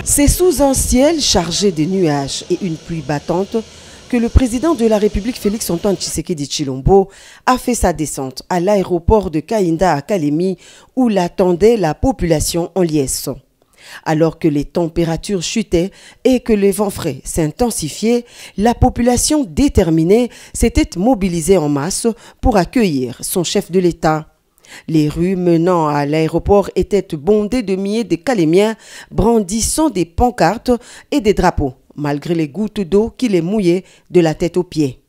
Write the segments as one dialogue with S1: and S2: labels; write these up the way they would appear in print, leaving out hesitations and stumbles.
S1: C'est sous un ciel chargé de nuages et une pluie battante que le président de la République Félix-Antoine Tshisekedi Tshilombo a fait sa descente à l'aéroport de Kainda à Kalemi où l'attendait la population en liesse. Alors que les températures chutaient et que les vents frais s'intensifiaient, la population déterminée s'était mobilisée en masse pour accueillir son chef de l'État. Les rues menant à l'aéroport étaient bondées de milliers de Calémiens brandissant des pancartes et des drapeaux, malgré les gouttes d'eau qui les mouillaient de la tête aux pieds.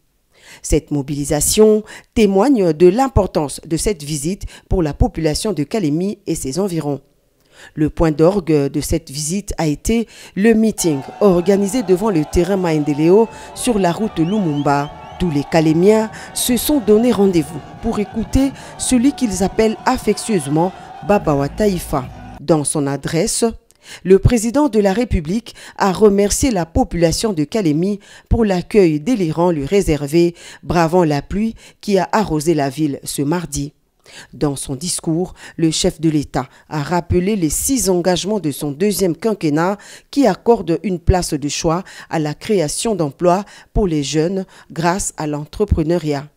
S1: Cette mobilisation témoigne de l'importance de cette visite pour la population de Kalemi et ses environs. Le point d'orgue de cette visite a été le meeting organisé devant le terrain Maendeleo sur la route Lumumba. Tous les Calémiens se sont donné rendez-vous pour écouter celui qu'ils appellent affectueusement Baba Taïfa. Dans son adresse, le président de la République a remercié la population de Kalemi pour l'accueil délirant lui réservé, bravant la pluie qui a arrosé la ville ce mardi. Dans son discours, le chef de l'État a rappelé les 6 engagements de son deuxième quinquennat qui accordent une place de choix à la création d'emplois pour les jeunes grâce à l'entrepreneuriat.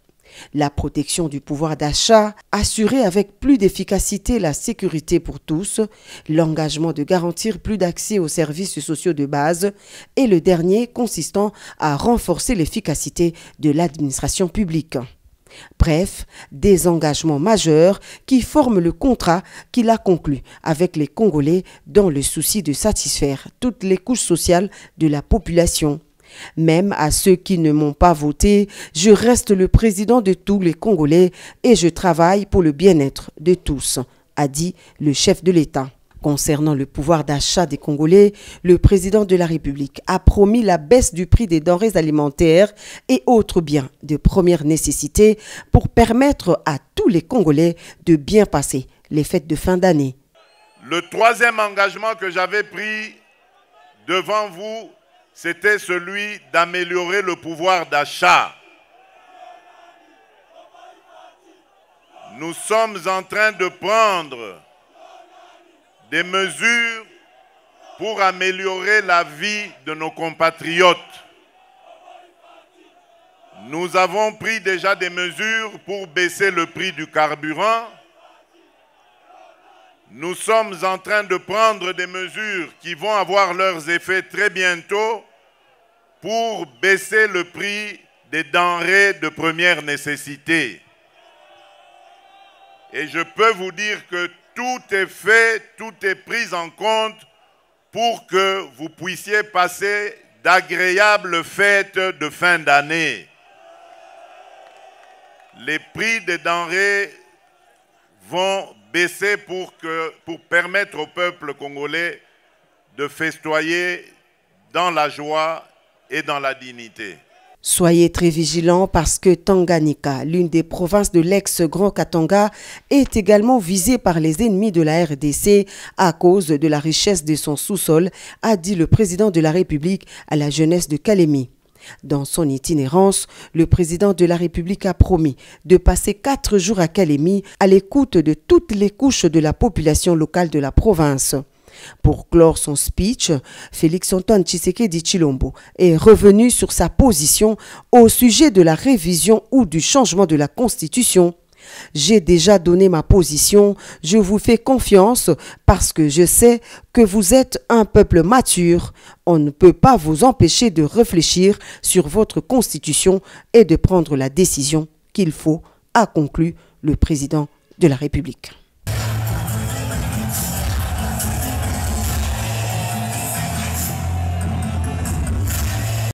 S1: La protection du pouvoir d'achat, assurer avec plus d'efficacité la sécurité pour tous, l'engagement de garantir plus d'accès aux services sociaux de base et le dernier consistant à renforcer l'efficacité de l'administration publique. Bref, des engagements majeurs qui forment le contrat qu'il a conclu avec les Congolais dans le souci de satisfaire toutes les couches sociales de la population. Même à ceux qui ne m'ont pas voté, je reste le président de tous les Congolais et je travaille pour le bien-être de tous, a dit le chef de l'État. Concernant le pouvoir d'achat des Congolais, le président de la République a promis la baisse du prix des denrées alimentaires et autres biens de première nécessité pour permettre à tous les Congolais de bien passer les fêtes de fin d'année.
S2: Le troisième engagement que j'avais pris devant vous, c'était celui d'améliorer le pouvoir d'achat. Nous sommes en train de prendre des mesures pour améliorer la vie de nos compatriotes. Nous avons pris déjà des mesures pour baisser le prix du carburant. Nous sommes en train de prendre des mesures qui vont avoir leurs effets très bientôt pour baisser le prix des denrées de première nécessité. Et je peux vous dire que tout est fait, tout est pris en compte pour que vous puissiez passer d'agréables fêtes de fin d'année. Les prix des denrées vont baisser pour permettre au peuple congolais de festoyer dans la joie et dans la dignité.
S1: Soyez très vigilants parce que Tanganyika, l'une des provinces de l'ex-Grand Katanga, est également visée par les ennemis de la RDC à cause de la richesse de son sous-sol, a dit le président de la République à la jeunesse de Kalemi. Dans son itinérance, le président de la République a promis de passer 4 jours à Kalemi à l'écoute de toutes les couches de la population locale de la province. Pour clore son speech, Félix-Antoine Tshisekedi Tshilombo est revenu sur sa position au sujet de la révision ou du changement de la Constitution. J'ai déjà donné ma position, je vous fais confiance parce que je sais que vous êtes un peuple mature. On ne peut pas vous empêcher de réfléchir sur votre Constitution et de prendre la décision qu'il faut, a conclu le président de la République.